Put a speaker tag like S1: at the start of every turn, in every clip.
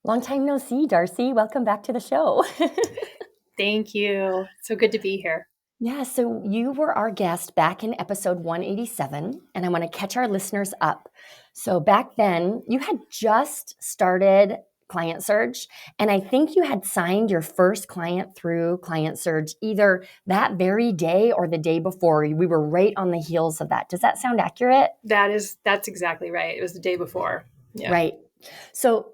S1: Long time no see, Darcie. Welcome back to the show.
S2: Thank you. So good to be here.
S1: Yeah, so you were our guest back in episode 187, and I want to catch our listeners up. So back then, you had just started Client Surge, and I think you had signed your first client through Client Surge either that very day or the day before. We were right on the heels of that. Does that sound accurate?
S2: That's exactly right. It was the day before. Yeah.
S1: Right. So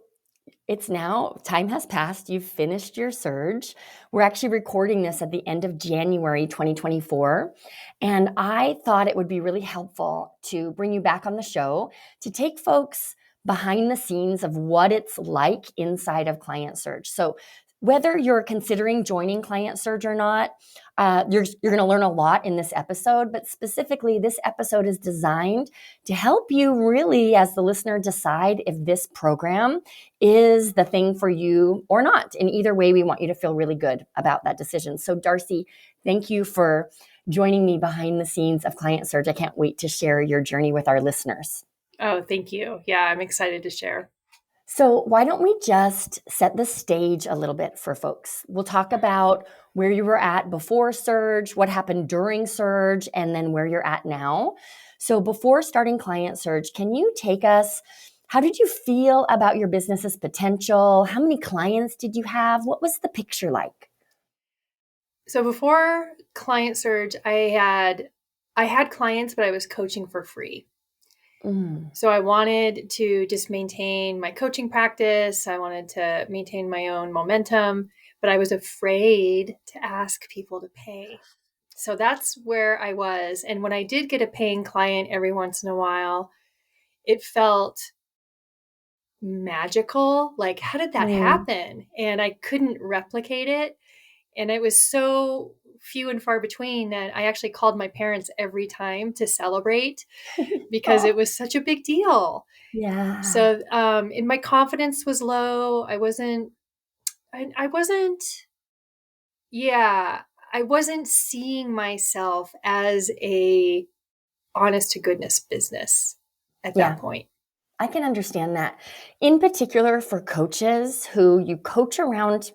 S1: it's now, time has passed. You've finished your surge. We're actually recording this at the end of January 2024. And I thought it would be really helpful to bring you back on the show to take folks behind the scenes of what it's like inside of Client Surge. So whether you're considering joining Client Surge or not, you're going to learn a lot in this episode, but specifically this episode is designed to help you really, as the listener, decide if this program is the thing for you or not. In either way, we want you to feel really good about that decision. So Darcie, thank you for joining me behind the scenes of Client Surge. I can't wait to share your journey with our listeners.
S2: Oh, thank you. Yeah, I'm excited to share.
S1: So why don't we just set the stage a little bit for folks? We'll talk about where you were at before Surge, what happened during Surge, and then where you're at now. So before starting Client Surge, can you take us, how did you feel about your business's potential? How many clients did you have? What was the picture like?
S2: So before Client Surge, I had clients, but I was coaching for free.
S1: Mm.
S2: So I wanted to just maintain my coaching practice. I wanted to maintain my own momentum, but I was afraid to ask people to pay. So that's where I was. And when I did get a paying client every once in a while, it felt magical. Like, how did that
S1: Mm.
S2: happen? And I couldn't replicate it. And it was so few and far between that I actually called my parents every time to celebrate because
S1: Oh,
S2: it was such a big deal.
S1: yeah.
S2: So, and my confidence was low. I wasn't, yeah, I wasn't seeing myself as a honest to goodness business at that
S1: Yeah.
S2: point.
S1: I can understand that. In particular for coaches who you coach around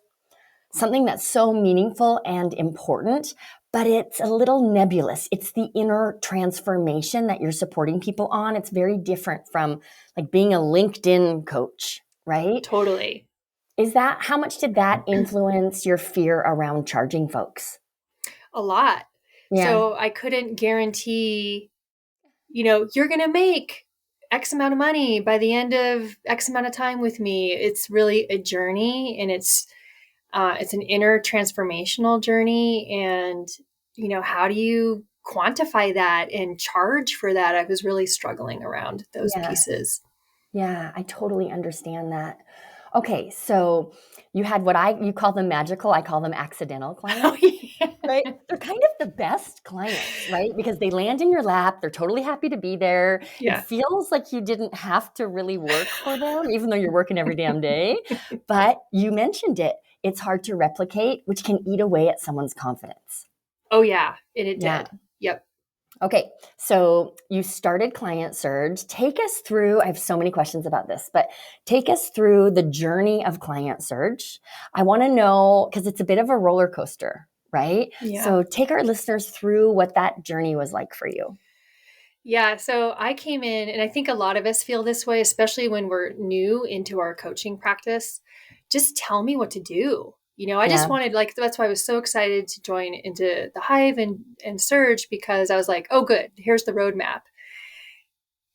S1: something that's so meaningful and important, but it's a little nebulous. It's the inner transformation that you're supporting people on. It's very different from like being a LinkedIn coach, right?
S2: Totally.
S1: Is that, how much did that influence your fear around charging folks?
S2: A lot.
S1: Yeah.
S2: So I couldn't guarantee, you're going to make X amount of money by the end of X amount of time with me. It's really a journey, and it's an inner transformational journey. And, how do you quantify that and charge for that? I was really struggling around those
S1: Yeah.
S2: pieces.
S1: Yeah, I totally understand that. Okay, so you had what you call them magical, I call them accidental
S2: Oh,
S1: clients.
S2: yeah.
S1: Right? They're kind of the best clients, right? Because they land in your lap, they're totally happy to be there. It
S2: Yeah.
S1: feels like you didn't have to really work for them, even though you're working every damn day. But you mentioned it. It's hard to replicate, which can eat away at someone's confidence.
S2: Oh, yeah. And it
S1: Yeah.
S2: did. Yep.
S1: Okay, so you started Client Surge. Take us through, I have so many questions about this, but take us through the journey of Client Surge. I want to know, because it's a bit of a roller coaster, right?
S2: Yeah.
S1: So take our listeners through what that journey was like for you.
S2: Yeah. So I came in, and I think a lot of us feel this way, especially when we're new into our coaching practice. Just tell me what to do. I just
S1: Yeah,
S2: wanted, like, that's why I was so excited to join into the Hive and Surge, because I was like, oh, good, here's the roadmap.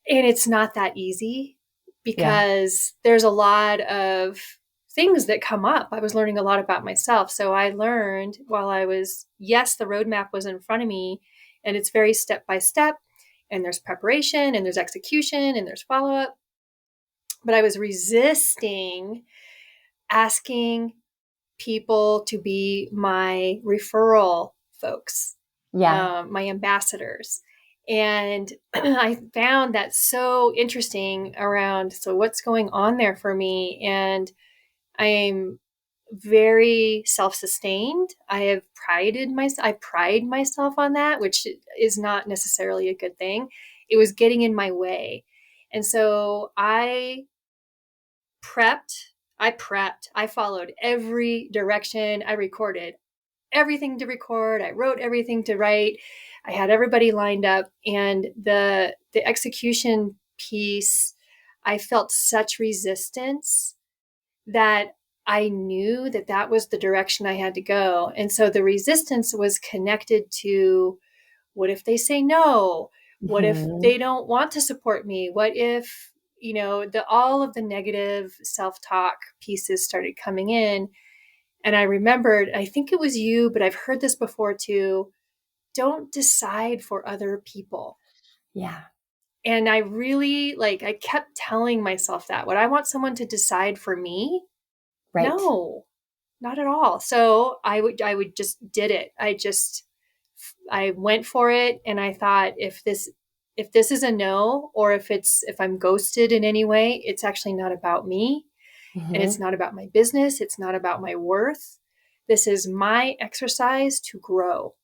S2: And it's not that easy
S1: yeah,
S2: because there's a lot of things that come up. I was learning a lot about myself. So I learned while yes, the roadmap was in front of me, and it's very step by step, and there's preparation and there's execution and there's follow up. But I was resisting asking people to be my referral folks,
S1: yeah,
S2: my ambassadors. And I found that so interesting around, so what's going on there for me? And I'm very self-sustained. I pride myself on that, which is not necessarily a good thing. It was getting in my way. And so I prepped. I prepped. I followed every direction. I recorded everything to record. I wrote everything to write. I had everybody lined up, and the execution piece, I felt such resistance that I knew that that was the direction I had to go. And so the resistance was connected to, what if they say no? What if
S1: Mhm.
S2: they don't want to support me? What if, all of the negative self-talk pieces started coming in. And I remembered, I think it was you, but I've heard this before too. Don't decide for other people.
S1: Yeah,
S2: And I really I kept telling myself that. Would I want someone to decide for me?
S1: right.
S2: No, not at all. So I would just did it. I went for it, and I thought, if this is a no, or if I'm ghosted in any way, it's actually not about me, and it's
S1: Mhm.
S2: not about my business, it's not about my worth. This is my exercise to grow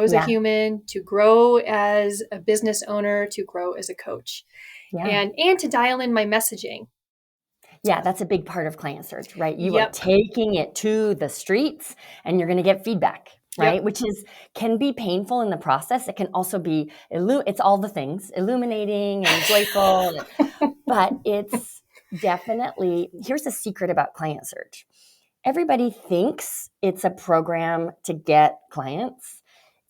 S2: as a
S1: Yeah,
S2: human, to grow as a business owner, to grow as a coach,
S1: yeah.
S2: and to dial in my messaging.
S1: Yeah, that's a big part of client search, right? You are
S2: Yep.
S1: taking it to the streets and you're going to get feedback, right?
S2: Yep.
S1: Which is can be painful in the process. It can also be it's all the things, illuminating and joyful, but it's definitely here's a secret about client search. Everybody thinks it's a program to get clients.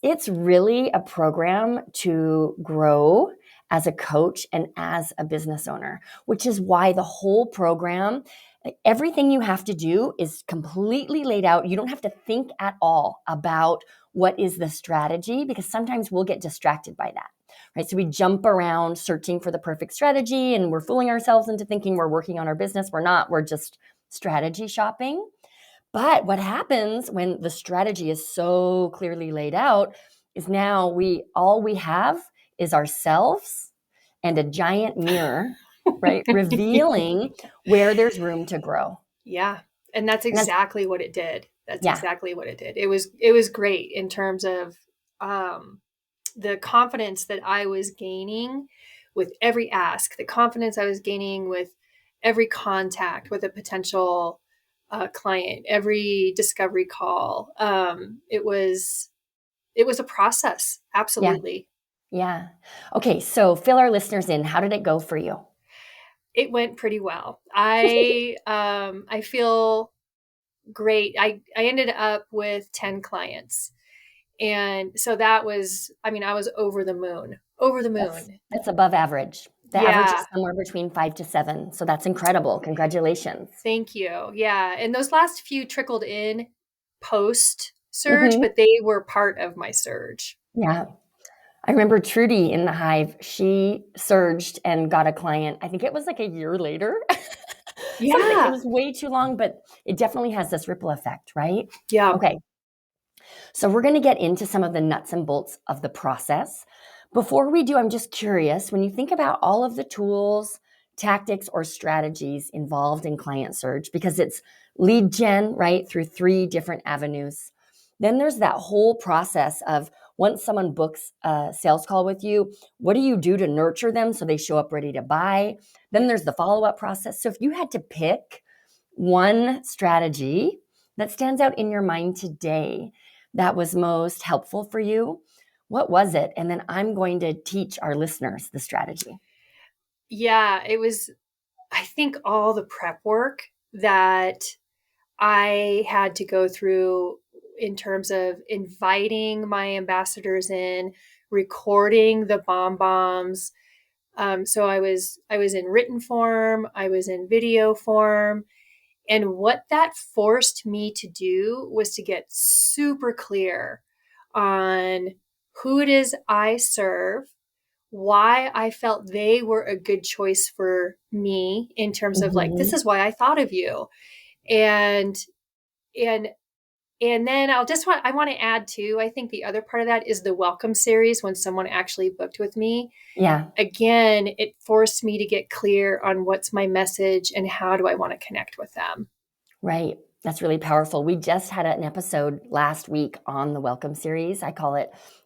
S1: It's really a program to grow as a coach and as a business owner, which is why the whole program, everything you have to do is completely laid out. You don't have to think at all about what is the strategy because sometimes we'll get distracted by that. Right? So we jump around searching for the perfect strategy and we're fooling ourselves into thinking we're working on our business. We're not. We're just strategy shopping. But what happens when the strategy is so clearly laid out is now we have is ourselves and a giant mirror, right? Revealing where there's room to grow.
S2: Yeah. And that's
S1: And that's
S2: exactly what it did. That's
S1: yeah,
S2: exactly what it did. It was great in terms of um, the confidence that I was gaining with every ask, the confidence I was gaining with every contact with a potential client, every discovery call. It was a process.
S1: yeah,
S2: Absolutely.
S1: yeah. Okay, so fill our listeners in. How did it go for you?
S2: It went pretty well. I feel great. I ended up with 10 clients. And so that was, I mean, I was over the moon. Over the
S1: That's
S2: moon.
S1: that's above average. The average
S2: Yeah.
S1: is somewhere between 5 to 7. So that's incredible. Congratulations.
S2: Thank you. Yeah. And those last few trickled in post surge,
S1: Hmm.
S2: but they were part of my surge.
S1: Yeah. I remember Trudy in the Hive, she surged and got a client. I think it was like a year later. Something, it
S2: Yeah.
S1: was way too long, but it definitely has this ripple effect, right?
S2: Yeah.
S1: Okay, so we're going to get into some of the nuts and bolts of the process. Before we do, I'm just curious when you think about all of the tools, tactics, or strategies involved in client search, because it's lead gen, right, through 3 different avenues. Then there's that whole process of once someone books a sales call with you, what do you do to nurture them so they show up ready to buy? Then
S2: Yeah.
S1: there's the follow up process. So if you had to pick one strategy that stands out in your mind today that was most helpful for you, what was it? And then I'm going to teach our listeners the strategy.
S2: Yeah. It was, I think, all the prep work that I had to go through in terms of inviting my ambassadors in, recording the BombBombs. So I was in written form, I was in video form, and what that forced me to do was to get super clear on who it is I serve, why I felt they were a good choice for me in terms of this
S1: Mhm.
S2: is why I thought of you. And and and then I want to add too, I think the other part of that is the welcome series when someone actually booked with me.
S1: Yeah,
S2: Again, it forced me to get clear on what's my message and how do I want to connect with them.
S1: right. That's really powerful. We just had an episode last week on the welcome series.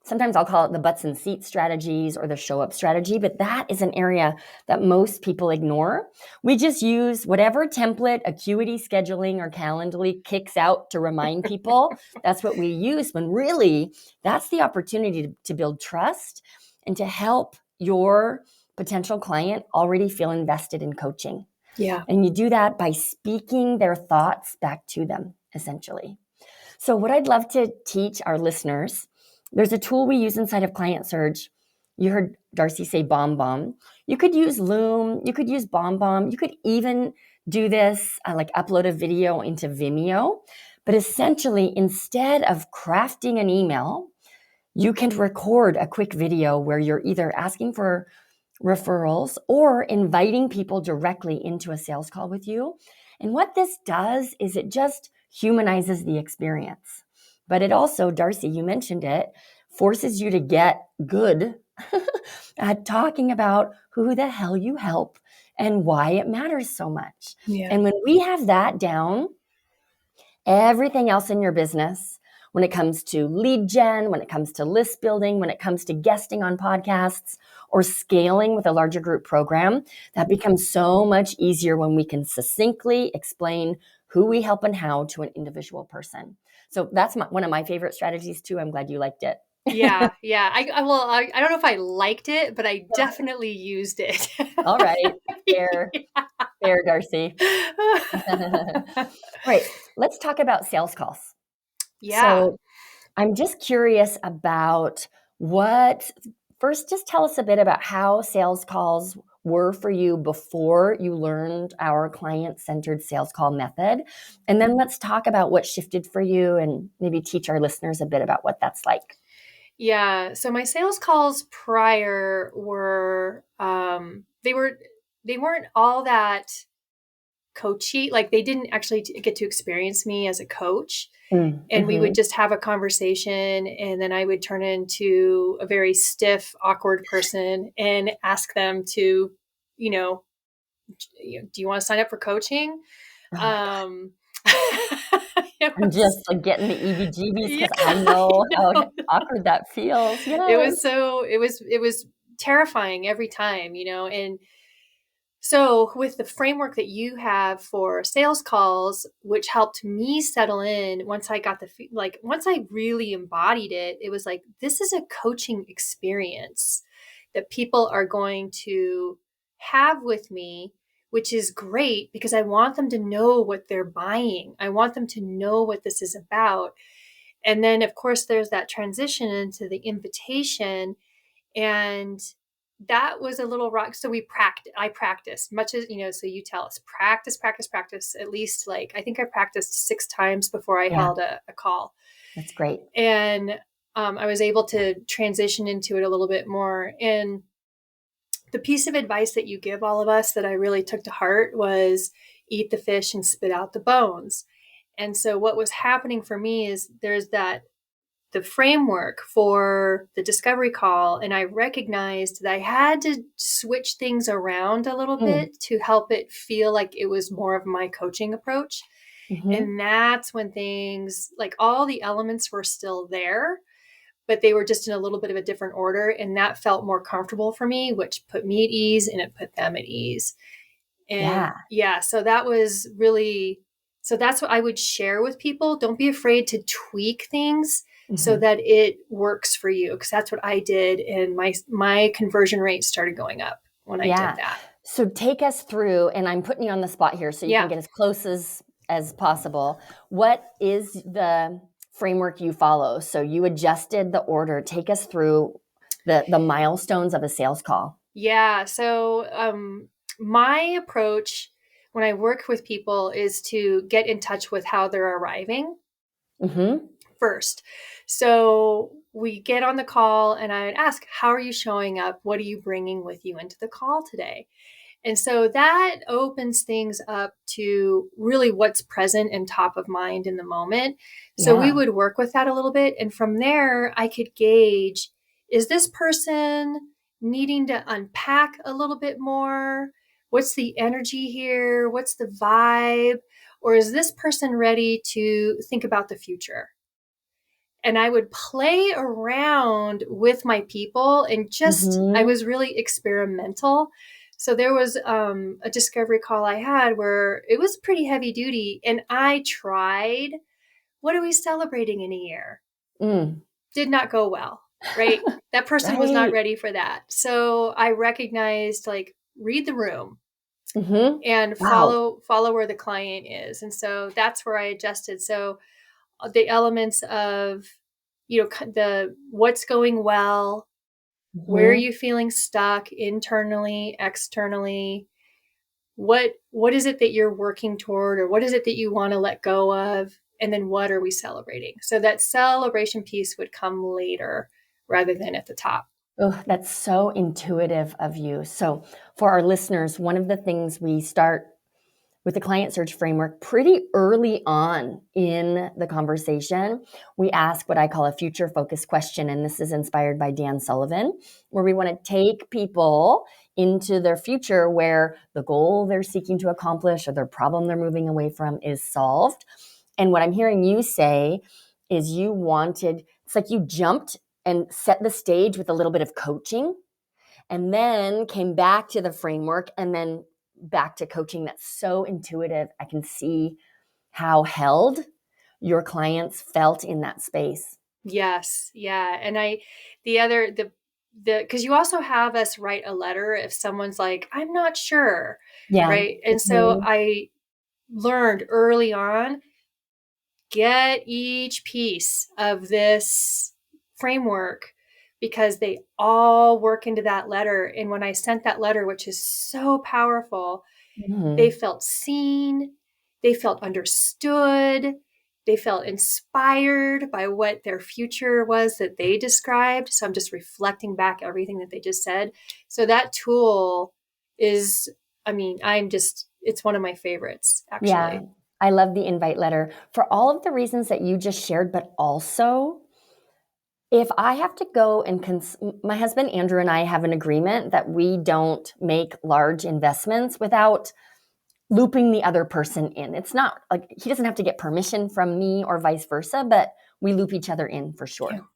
S1: Sometimes I'll call it the butts and seats strategies or the show up strategy, but that is an area that most people ignore. We just use whatever template Acuity Scheduling or Calendly kicks out to remind people. That's what we use, when really that's the opportunity to build trust and to help your potential client already feel invested in coaching.
S2: Yeah.
S1: And you do that by speaking their thoughts back to them, essentially. So what I'd love to teach our listeners, there's a tool we use inside of Client Surge. You heard Darcie say BombBomb. You could use Loom. You could use BombBomb. You could even do this, like upload a video into Vimeo. But essentially, instead of crafting an email, you can record a quick video where you're either asking for referrals or inviting people directly into a sales call with you. And what this does is it just humanizes the experience. But it also, Darcie, you mentioned it, forces you to get good at talking about who the hell you help and why it matters so much.
S2: Yeah.
S1: And when we have that down, everything else in your business, when it comes to lead gen, when it comes to list building, when it comes to guesting on podcasts or scaling with a larger group program, that becomes so much easier when we can succinctly explain who we help and how to an individual person. So that's one of my favorite strategies too. I'm glad you liked it.
S2: Yeah. I don't know if I liked it, but I definitely used it.
S1: All right. Fair, Darcie. Right. Let's talk about sales calls.
S2: Yeah.
S1: So I'm just curious about first, just tell us a bit about how sales calls were for you before you learned our client-centered sales call method. And then let's talk about what shifted for you and maybe teach our listeners a bit about what that's like.
S2: Yeah. So my sales calls prior were, they weren't all that coachy. Like they didn't actually get to experience me as a coach. And we would just have a conversation, and then I would turn into a very stiff, awkward person and ask them to, do you want to sign up for coaching?
S1: Oh I'm just like getting the EBGBs because I know how awkward that feels. Yes.
S2: It was terrifying every time, and so with the framework that you have for sales calls, which helped me settle in once I got once I really embodied it, it was like, this is a coaching experience that people are going to have with me, which is great because I want them to know what they're buying. I want them to know what this is about. And then of course there's that transition into the invitation, and that was a little rock. So I practiced much as, so you tell us practice, at least I think I practiced 6 times before I held a call.
S1: That's great.
S2: And I was able to transition into it a little bit more. And the piece of advice that you give all of us that I really took to heart was eat the fish and spit out the bones. And so what was happening for me is there's the framework for the discovery call, and I recognized that I had to switch things around a little bit to help it feel like it was more of my coaching approach. And that's when things, like all the elements were still there, but they were just in a little bit of a different order, and that felt more comfortable for me, which put me at ease and it put them at ease. And so that was really, so that's what I would share with people. Don't be afraid to tweak things so that it works for you, because that's what I did, and my conversion rate started going up when I did that.
S1: So take us through, and I'm putting you on the spot here so you can get as close as possible. What is the framework you follow? So you adjusted the order. Take us through the milestones of a sales call.
S2: Yeah. So my approach when I work with people is to get in touch with how they're arriving first. So we get on the call and I would ask, how are you showing up? What are you bringing with you into the call today? And so that opens things up to really what's present and top of mind in the moment. So we would work with that a little bit. And from there, I could gauge, is this person needing to unpack a little bit more? What's the energy here? What's the vibe? Or is this person ready to think about the future? And I would play around with my people and I
S1: Mm-hmm.
S2: was really experimental. So there was a discovery call I had where it was pretty heavy duty, and I tried, what are we celebrating in a year?
S1: Mm.
S2: Did not go well, right? That person was not
S1: Right.
S2: ready for that. So I recognized, like, read the room
S1: Mm-hmm.
S2: and
S1: Wow.
S2: follow where the client is. And so that's where I adjusted. So the elements of, the what's going well, where are
S1: Mm-hmm.
S2: you feeling stuck internally, externally, what is it that you're working toward, or what is it that you want to let go of, and then what are we celebrating? So that celebration piece would come later rather than at the top.
S1: Oh, that's so intuitive of you. So, for our listeners, one of the things we start with the client search framework pretty early on in the conversation, we ask what I call a future focused question. And this is inspired by Dan Sullivan, where we want to take people into their future where the goal they're seeking to accomplish or their problem they're moving away from is solved. And what I'm hearing you say is it's like you jumped and set the stage with a little bit of coaching and then came back to the framework and then back to coaching. That's so intuitive. I can see how held your clients felt in that space.
S2: Yes, yeah. And the other the because you also have us write a letter if someone's like, I'm not sure,
S1: Yeah.
S2: right? And so
S1: Mhm.
S2: I learned early on, get each piece of this framework, because they all work into that letter. And when I sent that letter, which is so powerful, they
S1: Mhm.
S2: felt seen, they felt understood, they felt inspired by what their future was that they described. So I'm just reflecting back everything that they just said. So that tool is, I mean, it's one of my favorites,
S1: Yeah.
S2: actually.
S1: I love the invite letter for all of the reasons that you just shared, but also if I have to go and my husband Andrew and I have an agreement that we don't make large investments without looping the other person in. It's not like he doesn't have to get permission from me or vice versa, but we loop each other in for
S2: Yeah.
S1: sure.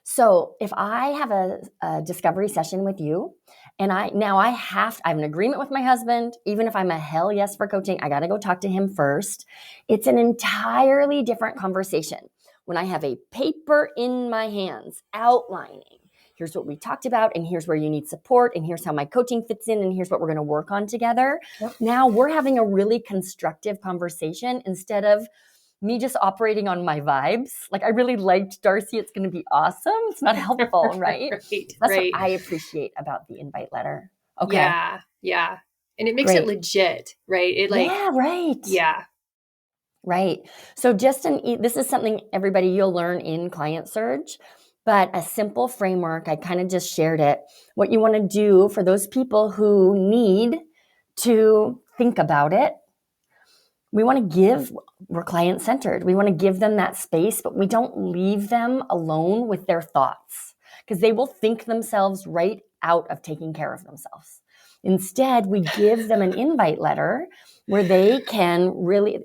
S1: So if I have a discovery session with you and I have an agreement with my husband, even if I'm a hell yes for coaching, I got to go talk to him first. It's an entirely different conversation when I have a paper in my hands outlining here's what we talked about, and here's where you need support, and here's how my coaching fits in, and here's what we're going to work on together.
S2: Yep.
S1: Now we're having a really constructive conversation instead of me just operating on my vibes. Like, I really liked Darcie. It's going to be awesome. It's not helpful, right?
S2: Right,
S1: That's what
S2: right.
S1: I appreciate about the invite letter. Okay.
S2: Yeah, yeah. And it makes it
S1: Great.
S2: legit, right? It like,
S1: Yeah, right.
S2: yeah,
S1: Right. So this is something everybody you'll learn in Client Surge, but a simple framework. I kind of just shared it. What you want to do for those people who need to think about it, we're client centered. We want to give them that space, but we don't leave them alone with their thoughts because they will think themselves right out of taking care of themselves. Instead, we give them an invite letter where they can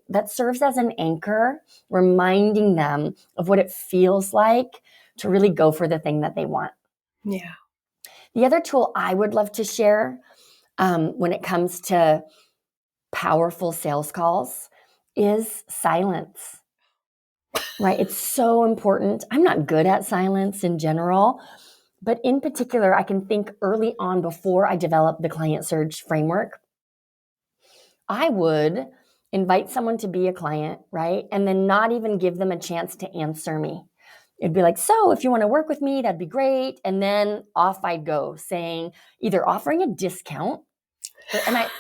S1: that serves as an anchor, reminding them of what it feels like to really go for the thing that they want.
S2: yeah.
S1: The other tool I would love to share when it comes to powerful sales calls is silence, right? It's so important. I'm not good at silence in general, but in particular, I can think early on before I developed the client surge framework, I would invite someone to be a client, right? And then not even give them a chance to answer me. It'd be like, so if you want to work with me, that'd be great. And then off I'd go saying, either offering a discount. And I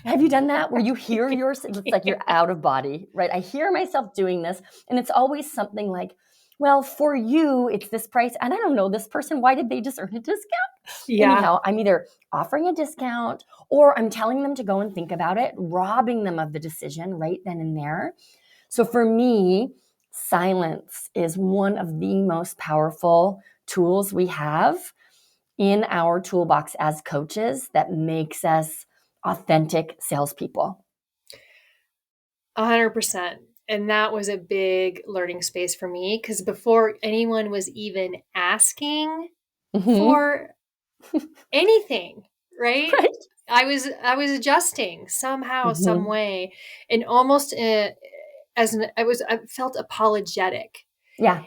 S1: have you done that where you hear yours? It's like you're out of body, right? I hear myself doing this, and it's always something like, "Well, for you, it's this price, and I don't know this person. Why did they just earn a discount?"
S2: Yeah.
S1: Anyhow, I'm either offering a discount or I'm telling them to go and think about it, robbing them of the decision right then and there. So for me, silence is one of the most powerful tools we have in our toolbox as coaches that makes us authentic salespeople.
S2: 100%. And that was a big learning space for me, because before anyone was even asking
S1: Mm-hmm.
S2: for anything, right?
S1: Right.
S2: I was adjusting somehow, some
S1: Mm-hmm.
S2: way, and almost I felt apologetic.
S1: Yeah.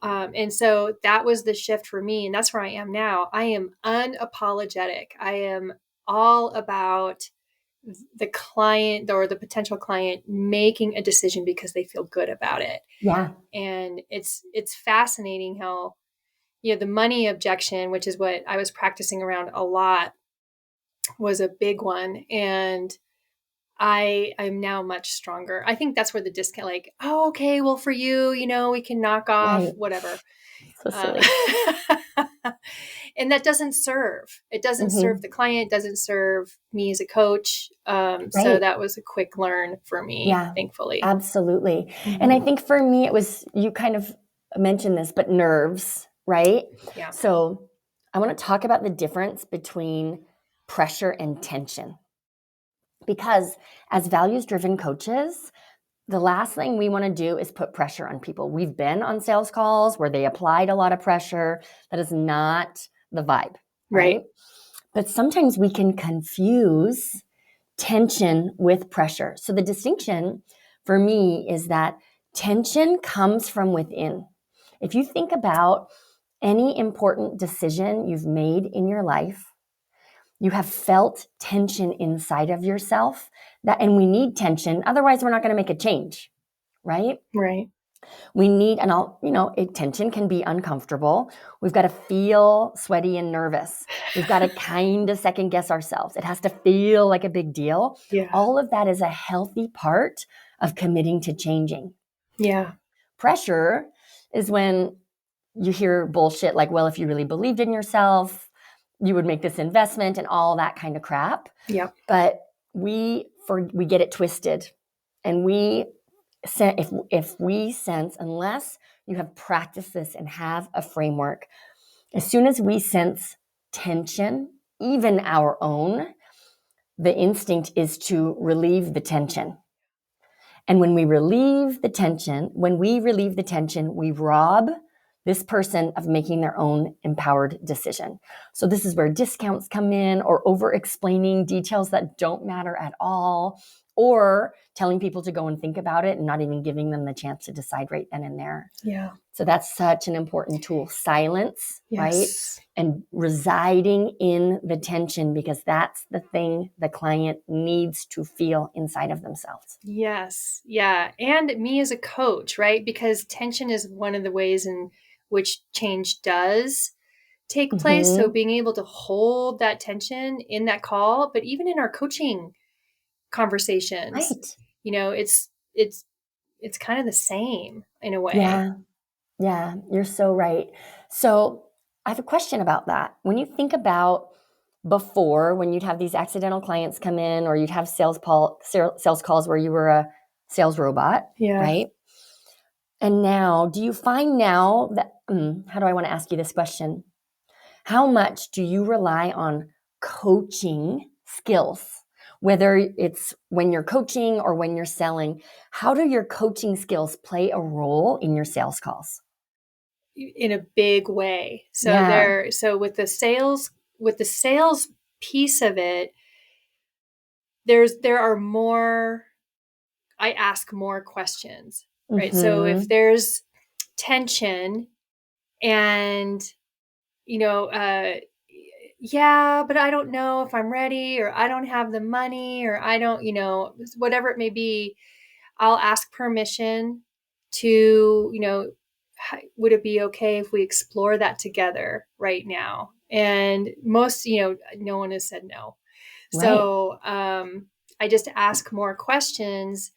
S2: And so that was the shift for me, and that's where I am now. I am unapologetic. I am all about the client or the potential client making a decision because they feel good about it.
S1: Yeah.
S2: And it's fascinating how, the money objection, which is what I was practicing around a lot, was a big one. And I'm now much stronger. I think that's where the discount, like, oh, okay, well, for you, we can knock off
S1: Right.
S2: whatever.
S1: So
S2: Uh,
S1: silly.
S2: and that doesn't serve. It doesn't serve
S1: Mm-hmm.
S2: the client, doesn't serve me as a coach. So
S1: Right.
S2: that was a quick learn for me,
S1: Yeah,
S2: thankfully.
S1: absolutely. And I
S2: Mm-hmm.
S1: think for me, it was, you kind of mentioned this, but nerves, right?
S2: Yeah.
S1: So I want to talk about the difference between pressure and tension. Because as values driven coaches, the last thing we want to do is put pressure on people. We've been on sales calls where they applied a lot of pressure. That is not the vibe,
S2: Right.
S1: right? But sometimes we can confuse tension with pressure. So the distinction for me is that tension comes from within. If you think about any important decision you've made in your life, you have felt tension inside of yourself, and we need tension, otherwise we're not going to make a change, right?
S2: Right.
S1: We need, and tension can be uncomfortable. We've got to feel sweaty and nervous. We've got to kind of second guess ourselves. It has to feel like a big deal.
S2: Yeah.
S1: All of that is a healthy part of committing to changing.
S2: Yeah.
S1: Pressure is when you hear bullshit like, well, if you really believed in yourself, you would make this investment and all that kind of crap.
S2: Yep.
S1: But we get it twisted, and if we sense, unless you have practiced this and have a framework, as soon as we sense tension, even our own, the instinct is to relieve the tension. And when we relieve the tension, we rob this person of making their own empowered decision. So this is where discounts come in, or over explaining details that don't matter at all, or telling people to go and think about it and not even giving them the chance to decide right then and there.
S2: Yeah.
S1: So that's such an important tool. Silence, right?
S2: Yes.
S1: And residing in the tension, because that's the thing the client needs to feel inside of themselves.
S2: Yes. Yeah. And me as a coach, right? Because tension is one of the ways in which change does take place. So
S1: Mm-hmm.
S2: being able to hold that tension in that call, but even in our coaching conversations,
S1: Right.
S2: it's kind of the same in a way.
S1: Yeah. Yeah. You're so right. So I have a question about that. When you think about before, when you'd have these accidental clients come in, or you'd have sales calls where you were a sales robot,
S2: Yeah.
S1: right? And now, do you find now that, how do I want to ask you this question? How much do you rely on coaching skills? Whether it's when you're coaching or when you're selling, how do your coaching skills play a role in your sales calls?
S2: In a big way. So
S1: Yeah.
S2: with the sales piece of it, there are more, I ask more questions, right? So if
S1: Mm-hmm.
S2: there's tension and, you know, yeah, but I don't know if I'm ready, or I don't have the money, or I don't, whatever it may be, I'll ask permission to, would it be okay if we explore that together right now? And most, no one has said no.
S1: Right.
S2: So I just ask more questions.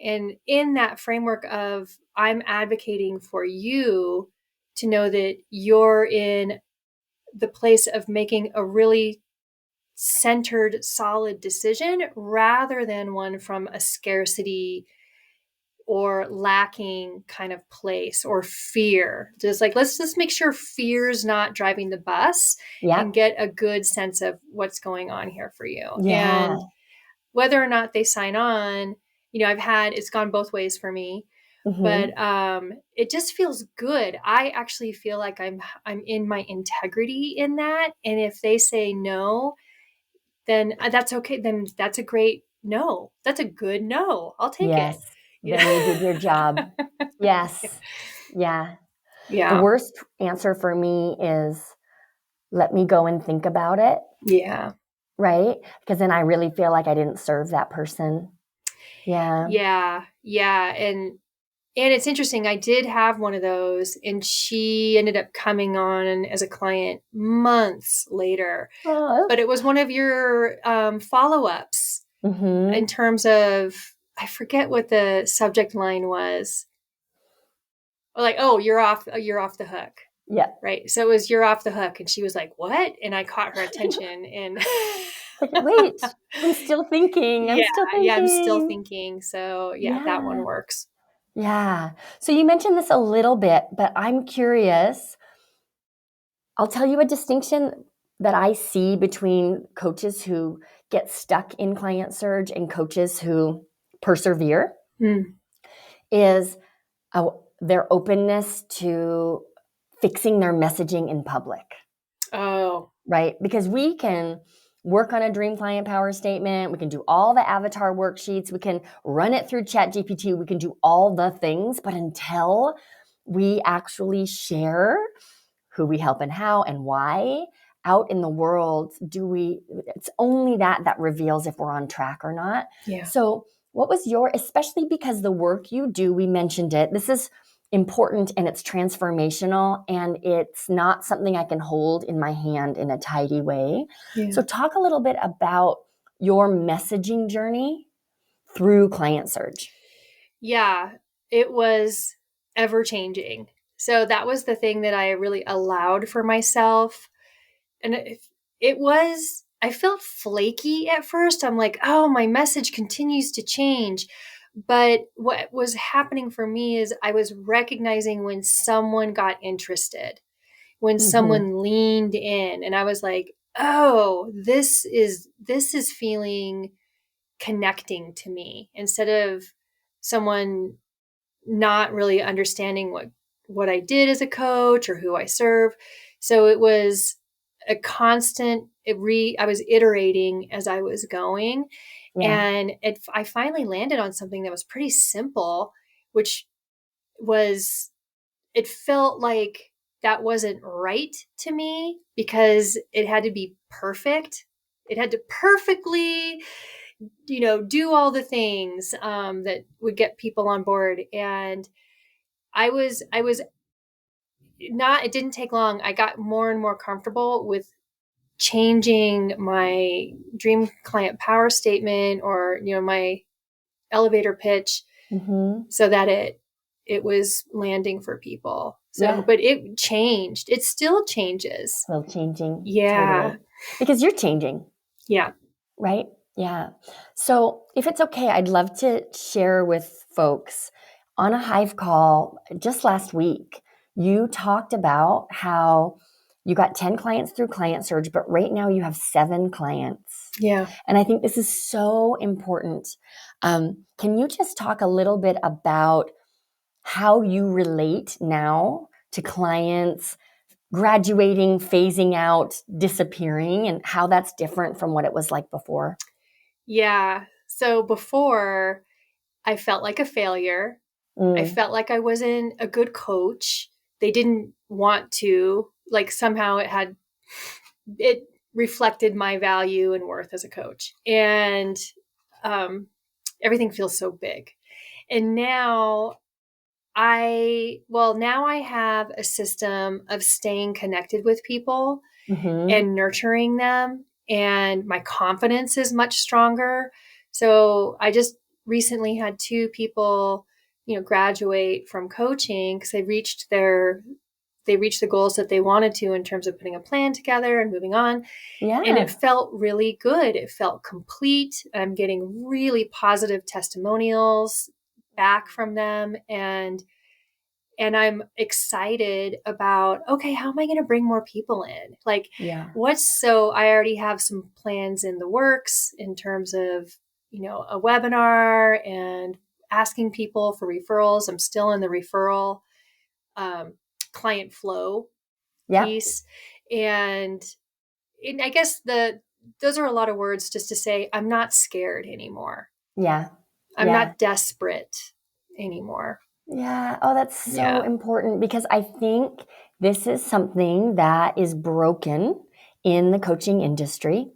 S2: And in that framework of, I'm advocating for you to know that you're in the place of making a really centered, solid decision, rather than one from a scarcity or lacking kind of place, or fear. Just like, let's just make sure fear's not driving the bus,
S1: Yeah.
S2: and get a good sense of what's going on here for you.
S1: Yeah.
S2: And whether or not they sign on, it's gone both ways for me,
S1: Mm-hmm.
S2: but it just feels good. I actually feel like I'm in my integrity in that. And if they say no, then that's okay. Then that's a great no. That's a good no. I'll take it.
S1: Yes. Then you did your job. Yes. Yeah. The
S2: Yeah.
S1: worst answer for me is let me go and think about it.
S2: Yeah.
S1: Right? Because then I really feel like I didn't serve that person. Yeah.
S2: Yeah. Yeah. And it's interesting. I did have one of those, and she ended up coming on as a client months later.
S1: Oh.
S2: But it was one of your follow-ups in
S1: Mm-hmm.
S2: terms of, I forget what the subject line was. Like, oh, you're off the hook.
S1: Yeah.
S2: Right. So it was you're off the hook. And she was like, what? And I caught her attention and
S1: It's like, wait, I'm still thinking. I'm
S2: yeah,
S1: still
S2: yeah, I'm still
S1: thinking.
S2: thinking. So yeah, that one
S1: Yeah.
S2: works.
S1: Yeah. So you mentioned this a little bit, but I'm curious. I'll tell you a distinction that I see between coaches who get stuck in client surge and coaches who persevere
S2: Mm.
S1: is their openness to fixing their messaging in public.
S2: Oh,
S1: Right? Because we can work on a dream client power statement. We can do all the avatar worksheets. We can run it through ChatGPT. We can do all the things. But until we actually share who we help and how and why out in the world, it's only that reveals if we're on track or not.
S2: yeah.
S1: So what was especially because the work you do, we mentioned it, this is important and it's transformational and it's not something I can hold in my hand in a tidy way.
S2: Yeah.
S1: So talk a little bit about your messaging journey through client surge.
S2: Yeah, it was ever changing. So that was the thing that I really allowed for myself. And it was, I felt flaky at first. I'm like, oh, my message continues to change. But what was happening for me is I was recognizing when someone got interested, when
S1: Mm-hmm.
S2: someone leaned in, and I was like, oh, this is feeling connecting to me instead of someone not really understanding what I did as a coach or who I serve. So it was a constant I was iterating as I was going,
S1: Yeah.
S2: and I finally landed on something that was pretty simple, which was it felt like that wasn't right to me because it had to be perfect. It had to perfectly, do all the things that would get people on board. And I was not, it didn't take long. I got more and more comfortable with changing my dream client power statement or, my elevator pitch
S1: Mm-hmm.
S2: so that it was landing for people. So,
S1: Yeah.
S2: but it changed. It still changes.
S1: Well, changing.
S2: Yeah.
S1: Totally. Because you're changing.
S2: Yeah.
S1: Right? Yeah. So, if it's okay, I'd love to share with folks on a Hive call just last week. You talked about how you got 10 clients through Client Surge, but right now you have 7 clients.
S2: Yeah.
S1: And I think this is so important. Can you just talk a little bit about how you relate now to clients graduating, phasing out, disappearing, and how that's different from what it was like before?
S2: Yeah. So before I felt like a failure. I
S1: Mm.
S2: felt like I wasn't a good coach. They didn't want to, like somehow it reflected my value and worth as a coach. And um, everything feels so big. And now I have a system of staying connected with people
S1: Mm-hmm.
S2: and nurturing them. And my confidence is much stronger. So I just recently had 2 people, graduate from coaching because they reached the goals that they wanted to in terms of putting a plan together and moving on. And it
S1: Yeah.
S2: felt really good. It felt complete. I'm getting really positive testimonials back from them. And I'm excited about, okay, how am I going to bring more people in? Like,
S1: Yeah.
S2: so I already have some plans in the works in terms of, a webinar and asking people for referrals. I'm still in the referral client flow piece. And I guess those are a lot of words just to say I'm not scared anymore.
S1: Yeah.
S2: I'm not desperate anymore.
S1: Yeah. Oh, that's so
S2: Yeah.
S1: important, because I think this is something that is broken in the coaching industry.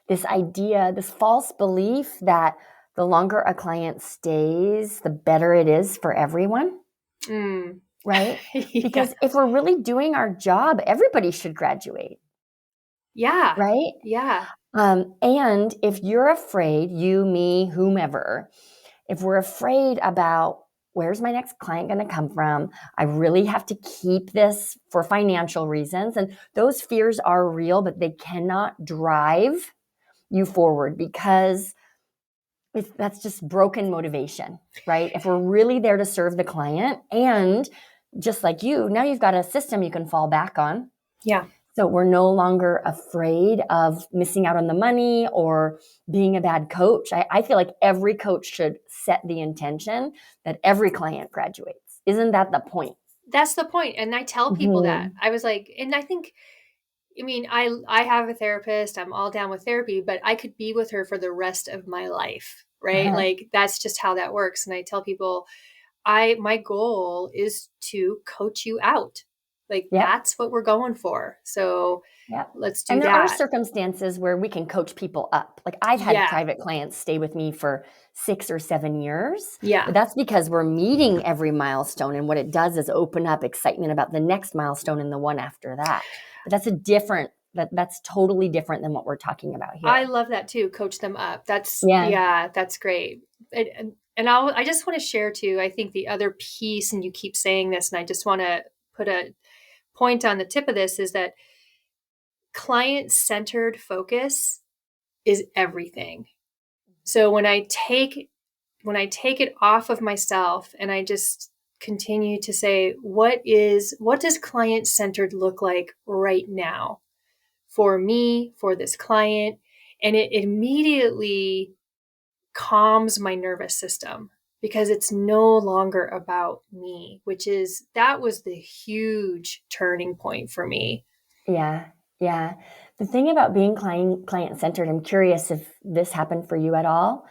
S1: This idea, this false belief that the longer a client stays, the better it is for everyone. Right?
S2: Yeah.
S1: Because if we're really doing our job, everybody should graduate.
S2: Yeah.
S1: Right?
S2: Yeah.
S1: And if you're afraid, you, me, whomever, if we're afraid about where's my next client going to come from, I really have to keep this for financial reasons. And those fears are real, but they cannot drive you forward, because that's just broken motivation, right? If we're really there to serve the client, and just like you, now you've got a system you can fall back on.
S2: Yeah.
S1: So we're no longer afraid of missing out on the money or being a bad coach. I feel like every coach should set the intention that every client graduates. Isn't that the point?
S2: That's the point. And I tell people that. I was like, and I think, I have a therapist. I'm all down with therapy, but I could be with her for the rest of my life, right?
S1: Uh-huh.
S2: Like that's just how that works. And I tell people, my goal is to coach you out. Like that's what we're going for. So let's do
S1: and there
S2: that.
S1: are circumstances where we can coach people up. Like I've had private clients stay with me for 6 or 7 years.
S2: Yeah.
S1: But that's because we're meeting every milestone. And what it does is open up excitement about the next milestone and the one after that. But that's totally different than what we're talking about here.
S2: I love that too. Coach them up. That's great. And I just want to share too, I think the other piece, and you keep saying this, and I just want to put a point on the tip of this, is that client-centered focus is everything. So when I take it off of myself and I just continue to say, what does client-centered look like right now for me, for this client? And it immediately calms my nervous system, because it's no longer about me, that was the huge turning point for me.
S1: Yeah. Yeah. The thing about being client-centered, I'm curious if this happened for you at all.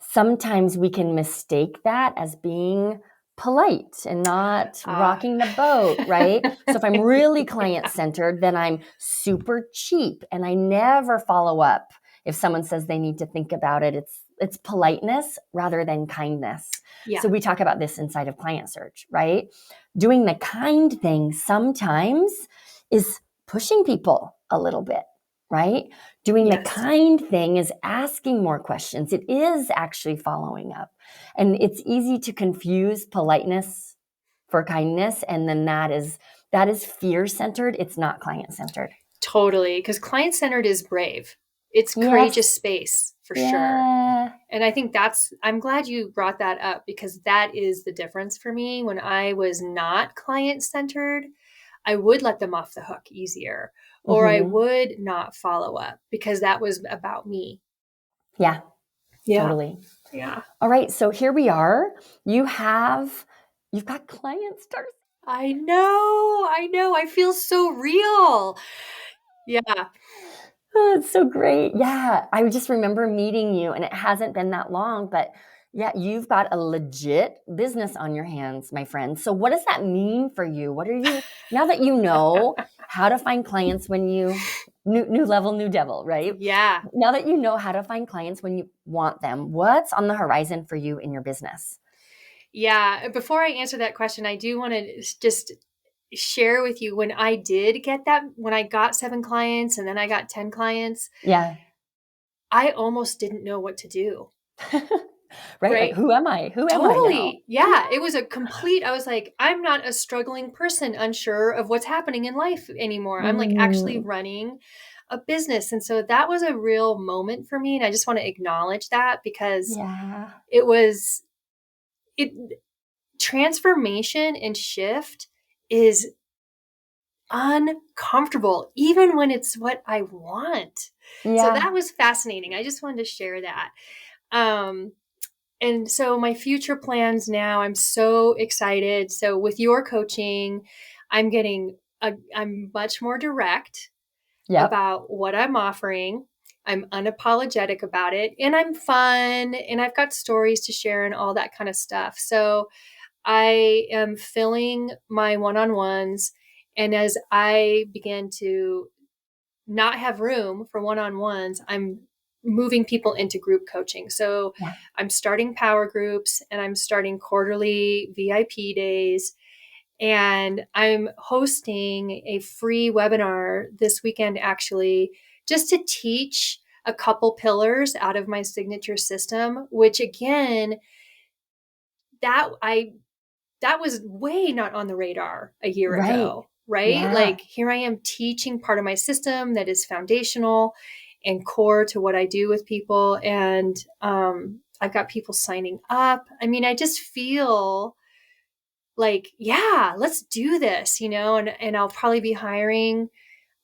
S1: Sometimes we can mistake that as being polite and not rocking the boat, right? So if I'm really client-centered, then I'm super cheap and I never follow up. If someone says they need to think about it, it's politeness rather than kindness.
S2: Yeah.
S1: So we talk about this inside of Client Search, right? Doing the kind thing sometimes is pushing people a little bit, right? Doing the kind thing is asking more questions. It is actually following up. And it's easy to confuse politeness for kindness. And then that is fear-centered. It's not client-centered.
S2: Totally. Because client-centered is brave. It's courageous space for sure. And I think I'm glad you brought that up, because that is the difference for me. When I was not client-centered, I would let them off the hook easier, or I would not follow up because that was about me.
S1: Yeah. Totally.
S2: Yeah.
S1: All right. So here we are. You've got clients, Darcie.
S2: I know. I feel so real. Yeah.
S1: Oh, it's so great. Yeah. I just remember meeting you, and it hasn't been that long, but yeah, you've got a legit business on your hands, my friend. So what does that mean for you? Now that you know how to find clients when new level, new devil, right?
S2: Yeah.
S1: Now that you know how to find clients when you want them, what's on the horizon for you in your business?
S2: Yeah. Before I answer that question, I do want to just share with you when I got 7 clients and then I got 10 clients.
S1: Yeah.
S2: I almost didn't know what to do.
S1: Right? Like, who am I? Who am I now?
S2: Yeah. It was I was like, I'm not a struggling person, unsure of what's happening in life anymore. I'm like actually running a business. And so that was a real moment for me. And I just want to acknowledge that, because transformation and shift is uncomfortable, even when it's what I want. So
S1: Yeah.
S2: that was fascinating. I just wanted to share that. Um, and so my future plans now, I'm so excited. So with your coaching, I'm much more direct
S1: Yep.
S2: about what I'm offering. I'm unapologetic about it, and I'm fun, and I've got stories to share and all that kind of stuff. So I am filling my one-on-ones, and as I begin to not have room for one-on-ones, I'm moving people into group coaching. So
S1: Yeah.
S2: I'm starting power groups, and I'm starting quarterly VIP days, and I'm hosting a free webinar this weekend, actually, just to teach a couple pillars out of my signature system, which again, that I that was way not on the radar a year
S1: Right.
S2: ago, right?
S1: Yeah.
S2: Like here I am teaching part of my system that is foundational and core to what I do with people. And I've got people signing up. I mean, I just feel like, yeah, let's do this, and I'll probably be hiring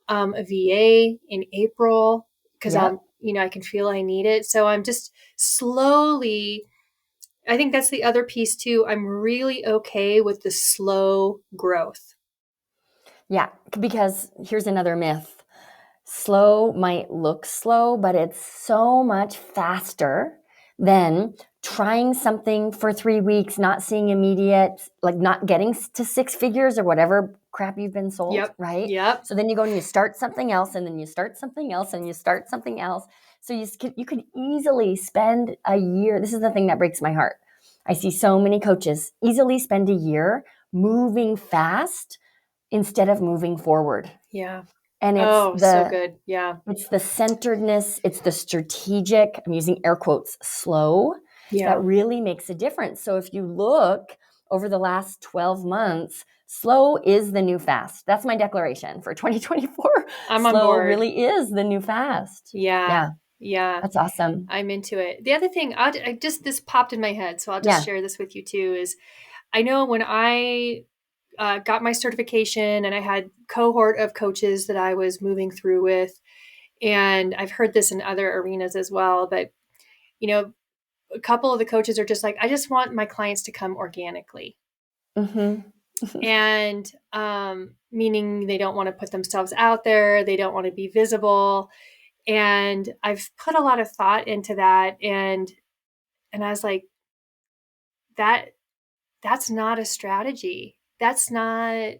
S2: a VA in April because
S1: Yep.
S2: I can feel I need it. So I'm just slowly, I think that's the other piece too. I'm really okay with the slow growth.
S1: Yeah. Because here's another myth. Slow might look slow, but it's so much faster than trying something for 3 weeks, not seeing immediate, like not getting to six figures or whatever crap you've been sold,
S2: Yep.
S1: right?
S2: Yep.
S1: So then you go and you start something else, and then you start something else, and you start something else. So you could easily spend a year. This is the thing that breaks my heart. I see so many coaches easily spend a year moving fast instead of moving forward.
S2: Yeah.
S1: And
S2: Oh, so good. Yeah.
S1: it's the centeredness, it's the strategic, I'm using air quotes, slow, that
S2: Yeah.
S1: really makes a difference. So if you look over the last 12 months, slow is the new fast. That's my declaration for 2024.
S2: I'm on
S1: Slow
S2: board.
S1: really is the new fast.
S2: Yeah.
S1: Yeah,
S2: Yeah.
S1: that's awesome.
S2: I'm into it. The other thing, this popped in my head, so I'll just
S1: Yeah.
S2: share this with you too. Is I know when I got my certification and I had cohort of coaches that I was moving through with, and I've heard this in other arenas as well, but you know, a couple of the coaches are just like, I just want my clients to come organically.
S1: Mm-hmm.
S2: And meaning they don't want to put themselves out there, they don't want to be visible. And I've put a lot of thought into that, and I was like, that that's not a strategy. That's not,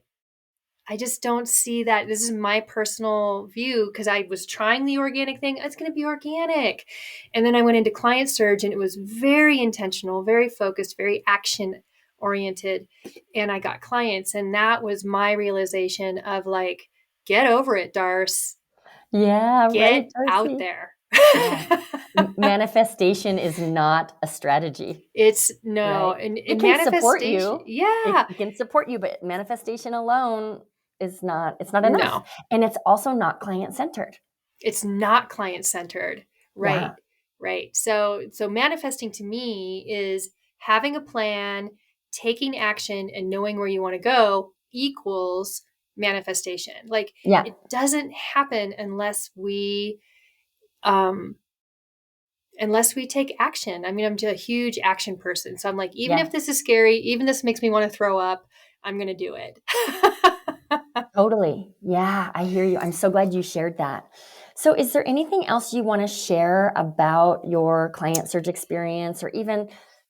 S2: I just don't see that. This is my personal view because I was trying the organic thing. It's going to be organic. And then I went into client surge, and it was very intentional, very focused, very action oriented. And I got clients. And that was my realization of like, get over it, Darce.
S1: Yeah, right,
S2: Get out
S1: Darcie.
S2: there.
S1: Yeah. Manifestation is not a strategy.
S2: It's no,
S1: Right?
S2: and
S1: It can support
S2: manifestation.
S1: you.
S2: Yeah.
S1: It can support you, but manifestation alone is not, it's not enough.
S2: No,
S1: And it's also not client centered.
S2: it's not client centered. Right.
S1: Yeah.
S2: Right. So manifesting to me is having a plan, taking action, and knowing where you want to go equals manifestation. Like
S1: Yeah.
S2: it doesn't happen um unless we take action. I mean, I'm just a huge action person. So I'm like, even
S1: Yeah.
S2: if this is scary, even this makes me want to throw up, I'm going to do it.
S1: Totally. Yeah, I hear you. I'm so glad you shared that. So is there anything else you want to share about your client search experience, or even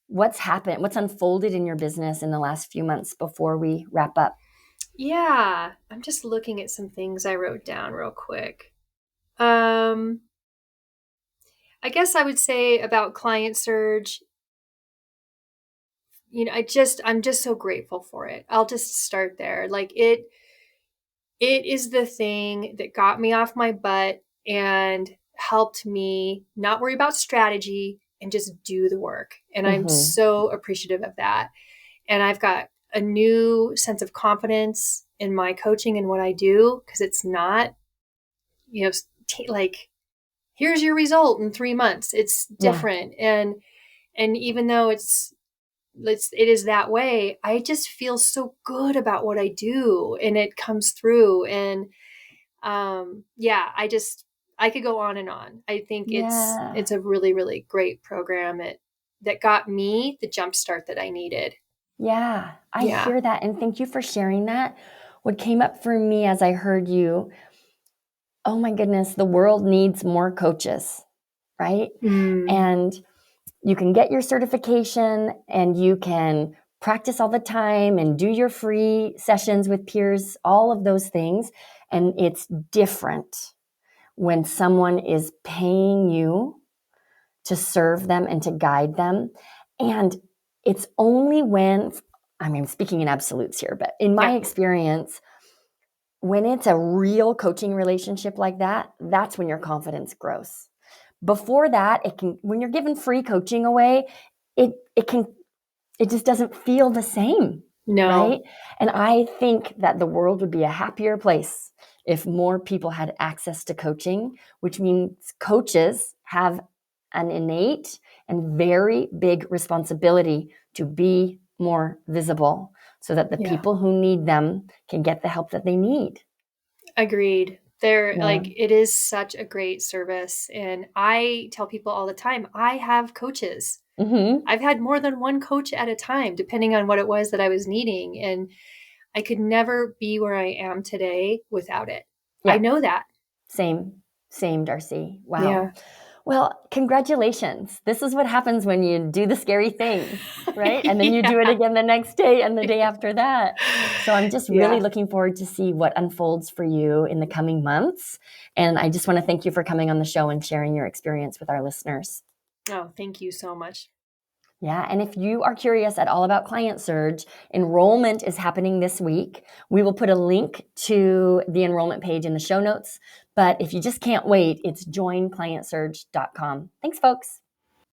S1: what's happened, what's unfolded in your business in the last few months before we wrap up?
S2: Yeah, I'm just looking at some things I wrote down real quick. Um, I guess I would say about client surge, I'm just so grateful for it. I'll just start there. Like it is the thing that got me off my butt and helped me not worry about strategy and just do the work. And I'm
S1: Mm-hmm.
S2: so appreciative of that. And I've got a new sense of confidence in my coaching and what I do because it's not, like here's your result in 3 months. It's
S1: Yeah.
S2: different, and even though it is that way, I just feel so good about what I do, and it comes through. And yeah, I could go on and on. I think
S1: Yeah.
S2: it's a really, really great program that got me the jump start that I needed.
S1: Yeah, I
S2: Yeah.
S1: hear that. And thank you for sharing that. What came up for me as I heard you, oh my goodness, the world needs more coaches, right?
S2: Mm,
S1: And you can get your certification and you can practice all the time and do your free sessions with peers, all of those things. And it's different when someone is paying you to serve them and to guide them. And it's only when, I mean, speaking in absolutes here, but in my
S2: yeah.
S1: experience, when it's a real coaching relationship like that, that's when your confidence grows. Before that, it can, when you're giving free coaching away, it can, it just doesn't feel the same,
S2: No.
S1: right? And I think that the world would be a happier place if more people had access to coaching, which means coaches have an innate and very big responsibility to be more visible so that the
S2: Yeah.
S1: people who need them can get the help that they need.
S2: Agreed. They're
S1: Yeah.
S2: like, it is such a great service. And I tell people all the time, I have coaches.
S1: Mm-hmm.
S2: I've had more than one coach at a time, depending on what it was that I was needing. And I could never be where I am today without it. I
S1: Yeah.
S2: know that.
S1: Same, Darcie. Wow.
S2: Yeah.
S1: Well, congratulations. This is what happens when you do the scary thing, right? And then you do it
S2: Yeah.
S1: again the next day and the day after that. So I'm just really
S2: Yeah.
S1: looking forward to see what unfolds for you in the coming months. And I just want to thank you for coming on the show and sharing your experience with our listeners.
S2: Oh, thank you so much.
S1: Yeah, and if you are curious at all about Client Surge, enrollment is happening this week. We will put a link to the enrollment page in the show notes. But if you just can't wait, it's joinclientsurge.com. Thanks, folks.